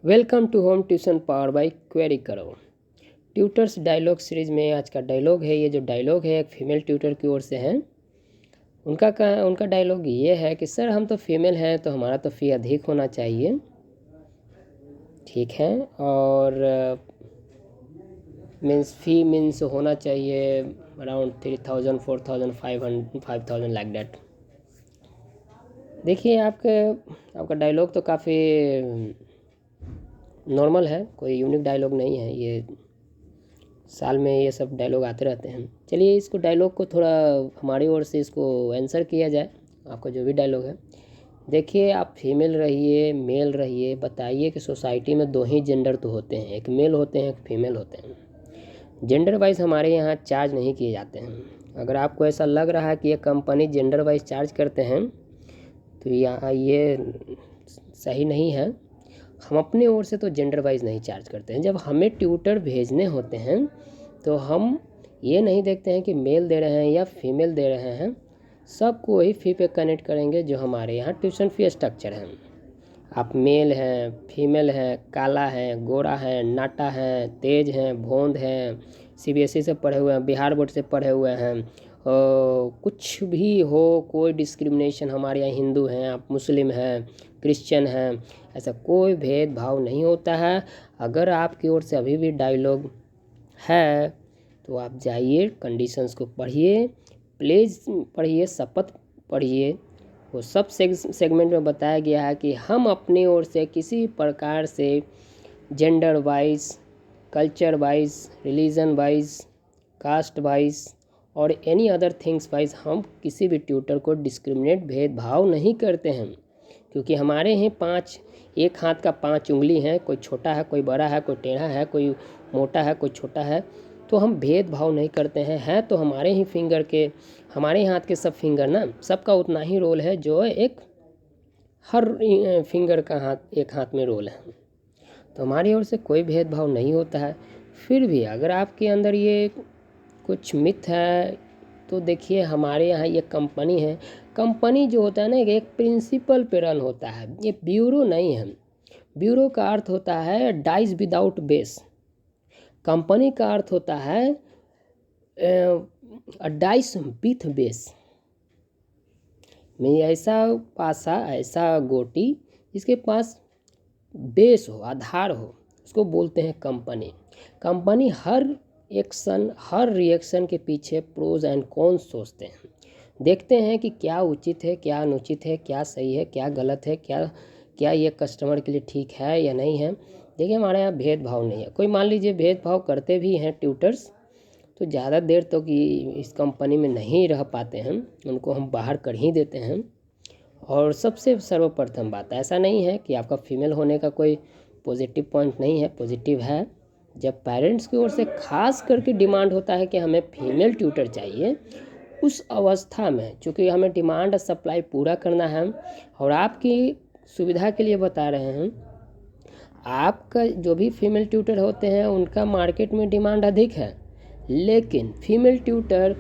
Welcome to home tuition power by query करो। Tutors dialogue series में आज का डायलॉग है। ये जो डायलॉग है एक फीमेल ट्यूटर की ओर से है। उनका डायलॉग ये है कि सर हम तो फीमेल हैं तो हमारा तो फ़ी अधिक होना चाहिए, ठीक है, और फ़ी मीन्स होना चाहिए अराउंड 3000 4000 5000 लाइक दैट। देखिए आपका डायलॉग तो काफ़ी नॉर्मल है, कोई यूनिक डायलॉग नहीं है। ये साल में ये सब डायलॉग आते रहते हैं। चलिए इसको डायलॉग को थोड़ा हमारी ओर से इसको आंसर किया जाए। आपका जो भी डायलॉग है, देखिए आप फीमेल रहिए मेल रहिए, बताइए कि सोसाइटी में दो ही जेंडर तो होते हैं, एक मेल होते हैं एक फीमेल होते हैं। जेंडर वाइज हमारे यहाँ चार्ज नहीं किए जाते हैं। अगर आपको ऐसा लग रहा है कि ये कंपनी जेंडर वाइज चार्ज करते हैं तो यहाँ ये सही नहीं है। हम अपने ओर से तो जेंडर वाइज नहीं चार्ज करते हैं। जब हमें ट्यूटर भेजने होते हैं तो हम ये नहीं देखते हैं कि मेल दे रहे हैं या फीमेल दे रहे हैं, सबको वही फ़ी पे कनेक्ट करेंगे जो हमारे यहाँ ट्यूशन फ़ी स्ट्रक्चर है। आप मेल हैं, फीमेल हैं, काला है, गोरा है, नाटा है, तेज हैं, भोंद हैं, सीबीएसई से पढ़े हुए हैं, बिहार बोर्ड से पढ़े हुए हैं, कुछ भी हो, कोई डिस्क्रिमिनेशन हमारे यहाँ हिंदू हैं, आप मुस्लिम हैं, क्रिश्चियन हैं, ऐसा कोई भेदभाव नहीं होता है। अगर आपकी ओर से अभी भी डायलॉग है तो आप जाइए, कंडीशंस को पढ़िए, प्लीज़ पढ़िए, शपथ पढ़िए। वो सब सेगमेंट में बताया गया है कि हम अपनी ओर से किसी प्रकार से gender wise, culture wise, religion wise, caste wise और एनी अदर थिंग्स वाइज हम किसी भी ट्यूटर को डिस्क्रिमिनेट भेदभाव नहीं करते हैं। क्योंकि हमारे यहाँ एक हाथ का 5 उंगली है, कोई छोटा है कोई बड़ा है, कोई टेढ़ा है कोई मोटा है कोई छोटा है, तो हम भेदभाव नहीं करते हैं। तो हमारे ही फिंगर के, हमारे हाथ के सब फिंगर ना, सबका उतना ही रोल है जो एक हर फिंगर का एक हाथ में रोल है। तो हमारी ओर से कोई भेदभाव नहीं होता है। फिर भी अगर आपके अंदर ये कुछ मिथ है तो देखिए हमारे यहाँ ये कंपनी है। कंपनी जो होता है ना, एक प्रिंसिपल पे रन होता है, ये ब्यूरो नहीं है। ब्यूरो का अर्थ होता है डाइस विदाउट बेस। कंपनी का अर्थ होता है डाइस विथ बेस में, ऐसा पासा, ऐसा गोटी जिसके पास बेस हो, आधार हो, उसको बोलते हैं कंपनी। कंपनी हर एक्शन, हर रिएक्शन के पीछे प्रोज एंड कॉन्स सोचते हैं, देखते हैं कि क्या उचित है, क्या अनुचित है, क्या सही है, क्या गलत है, क्या ये कस्टमर के लिए ठीक है या नहीं है। देखिए हमारे यहाँ भेदभाव नहीं है। कोई मान लीजिए भेदभाव करते भी हैं ट्यूटर्स, तो ज़्यादा देर तो कि इस कंपनी में नहीं रह पाते हैं, उनको हम बाहर कर ही देते हैं। और सबसे सर्वप्रथम बात, ऐसा नहीं है कि आपका फीमेल होने का कोई पॉजिटिव पॉइंट नहीं है, पॉजिटिव है। जब पेरेंट्स की ओर से खास करके डिमांड होता है कि हमें फीमेल ट्यूटर चाहिए, उस अवस्था में चूँकि हमें डिमांड सप्लाई पूरा करना है और आपकी सुविधा के लिए बता रहे हैं, आपका जो भी फीमेल ट्यूटर होते हैं उनका मार्केट में डिमांड अधिक है, लेकिन फीमेल ट्यूटर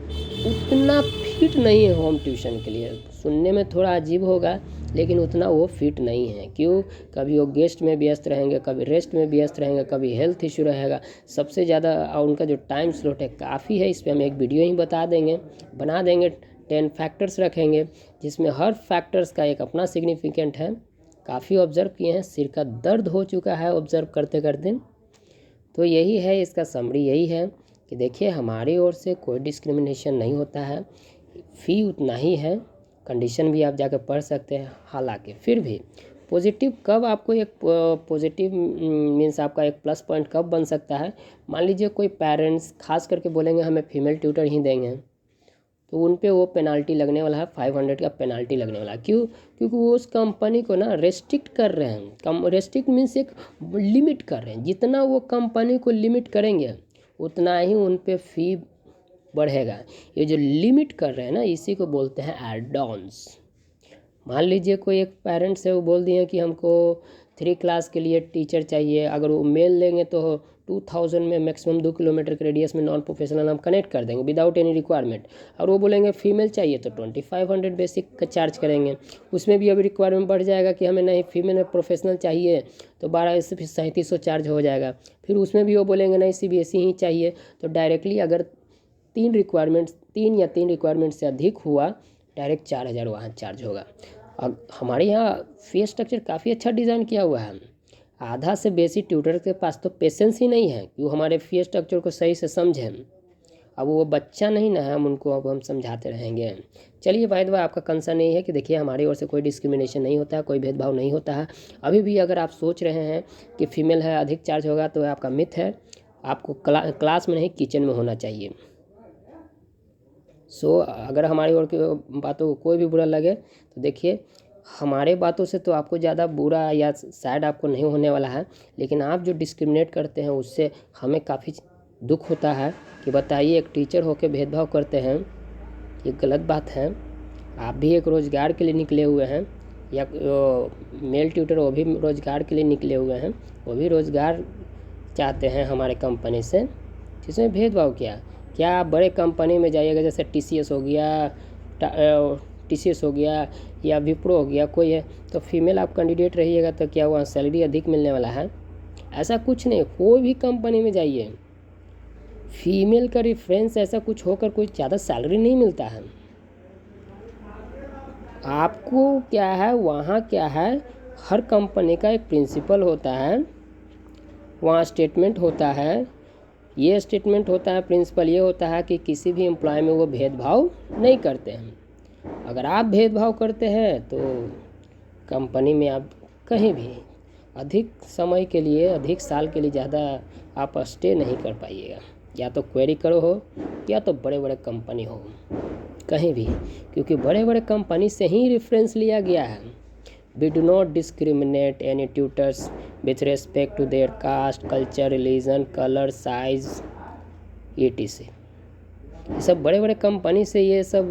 उतना फिट नहीं है होम ट्यूशन के लिए। सुनने में थोड़ा अजीब होगा लेकिन उतना वो फिट नहीं है। क्यों? कभी वो गेस्ट में व्यस्त रहेंगे, कभी रेस्ट में व्यस्त रहेंगे, कभी हेल्थ इशू रहेगा। सबसे ज़्यादा उनका जो टाइम स्लॉट है काफ़ी है, इस पर हम एक वीडियो ही बना देंगे 10 फैक्टर्स रखेंगे जिसमें हर फैक्टर्स का एक अपना सिग्निफिकेंट है। काफ़ी ऑब्ज़र्व किए हैं, सिर का दर्द हो चुका है ऑब्ज़र्व करते करते। तो यही है इसका समरी, यही है कि देखिए हमारी ओर से कोई डिस्क्रिमिनेशन नहीं होता है, फ़ी उतना ही है। कंडीशन भी आप जाकर पढ़ सकते हैं। हालांकि फिर भी पॉजिटिव कब आपको एक पॉजिटिव मीन्स आपका एक प्लस पॉइंट कब बन सकता है, मान लीजिए कोई पेरेंट्स खास करके बोलेंगे हमें फीमेल ट्यूटर ही देंगे, तो उन पे वो पेनाल्टी लगने वाला है, 500 का पेनाल्टी लगने वाला है। क्यों? क्योंकि वो उस कंपनी को ना रेस्ट्रिक्ट कर रहे हैं। रेस्ट्रिक्ट मीन्स एक लिमिट कर रहे हैं। जितना वो कंपनी को लिमिट करेंगे उतना ही उन पे फ़ी बढ़ेगा। ये जो लिमिट कर रहे हैं ना, इसी को बोलते हैं एड ऑन्स। मान लीजिए कोई एक पेरेंट्स है, वो बोल दिए कि हमको 3 क्लास के लिए टीचर चाहिए। अगर वो मेल लेंगे तो 2000 में मैक्सिमम 2 किलोमीटर के रेडियस में नॉन प्रोफेशनल हम कनेक्ट कर देंगे विदाउट एनी रिक्वायरमेंट। और वो बोलेंगे फीमेल चाहिए तो 2500 बेसिक का चार्ज करेंगे। उसमें भी अभी रिक्वायरमेंट बढ़ जाएगा कि हमें नहीं फीमेल में प्रोफेशनल चाहिए तो 12 से 3700 चार्ज हो जाएगा। फिर उसमें भी वो बोलेंगे नहीं CBSE ही चाहिए तो डायरेक्टली अगर 3 या 3 रिक्वायरमेंट से अधिक हुआ डायरेक्ट 4000 वहाँ चार्ज होगा। अब हमारे यहाँ फीस स्ट्रक्चर काफ़ी अच्छा डिज़ाइन किया हुआ है। आधा से बेसी ट्यूटर के पास तो पेशेंस ही नहीं है कि वो हमारे फीस स्ट्रक्चर को सही से समझें। अब वो बच्चा नहीं ना है, अब हम समझाते रहेंगे। चलिए भाई भाई आपका कंसर्न ये है कि देखिए हमारी ओर से कोई डिस्क्रिमिनेशन नहीं होता है, कोई भेदभाव नहीं होता है। अभी भी अगर आप सोच रहे हैं कि फीमेल है अधिक चार्ज होगा तो आपका मिथ है। आपको क्लास में नहीं किचन में होना चाहिए। अगर हमारी ओर की बातों को कोई भी बुरा लगे तो देखिए हमारे बातों से तो आपको ज़्यादा बुरा या शायद आपको नहीं होने वाला है, लेकिन आप जो डिस्क्रिमिनेट करते हैं उससे हमें काफ़ी दुख होता है कि बताइए एक टीचर होकर भेदभाव करते हैं, ये गलत बात है। आप भी एक रोज़गार के लिए निकले हुए हैं, या मेल ट्यूटर वो भी रोज़गार के लिए निकले हुए हैं, वो भी रोज़गार चाहते हैं हमारे कंपनी से। इसमें भेदभाव क्या आप बड़े कंपनी में जाइएगा जैसे TCS हो गया या विप्रो हो गया कोई है, तो फीमेल आप कैंडिडेट रहिएगा तो क्या वहाँ सैलरी अधिक मिलने वाला है? ऐसा कुछ नहीं। कोई भी कंपनी में जाइए फीमेल का रेफरेंस ऐसा कुछ होकर कोई ज़्यादा सैलरी नहीं मिलता है। आपको क्या है वहाँ क्या है, हर कंपनी का एक प्रिंसिपल होता है, वहाँ स्टेटमेंट होता है। ये स्टेटमेंट होता है, प्रिंसिपल ये होता है कि किसी भी एम्प्लॉय में वो भेदभाव नहीं करते हैं। अगर आप भेदभाव करते हैं तो कंपनी में आप कहीं भी अधिक समय के लिए, अधिक साल के लिए ज़्यादा आप स्टे नहीं कर पाइएगा। या तो क्वेरी करो हो या तो बड़े बड़े कंपनी हो, कहीं भी, क्योंकि बड़े बड़े कंपनी से ही रेफरेंस लिया गया है। We do not discriminate any tutors with respect to their caste, culture, religion, color, size, etc. ये सब बड़े बड़े कंपनी से ये सब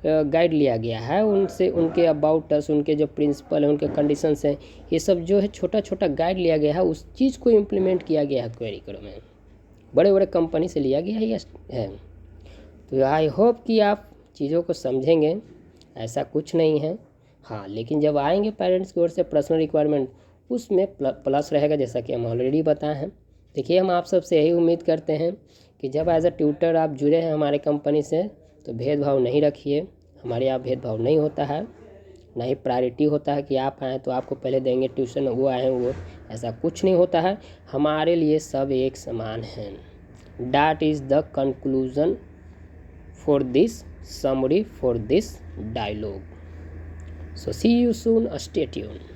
गाइड लिया गया है। उनसे उनके अबाउट अस, उनके जो प्रिंसिपल हैं, उनके कंडीशंस हैं, ये सब जो है छोटा छोटा गाइड लिया गया है, उस चीज़ को इम्प्लीमेंट किया गया है क्वेरी करो में। बड़े बड़े कंपनी से लिया गया है। तो आई होप कि आप चीज़ों को समझेंगे, ऐसा कुछ नहीं है। हाँ, लेकिन जब आएंगे पेरेंट्स की ओर से पर्सनल रिक्वायरमेंट, उसमें प्लस रहेगा, जैसा कि हम ऑलरेडी बताए हैं। देखिए हम आप सबसे यही उम्मीद करते हैं कि जब एज अ ट्यूटर आप जुड़े हैं हमारे कंपनी से तो भेदभाव नहीं रखिए। हमारे यहाँ भेदभाव नहीं होता है, ना ही प्रायोरिटी होता है कि आप आएँ तो आपको पहले देंगे ट्यूशन, वो आए हैं वो, ऐसा कुछ नहीं होता है। हमारे लिए सब एक समान हैं। That is the conclusion for this summary for this dialogue. So see you soon. Stay tuned.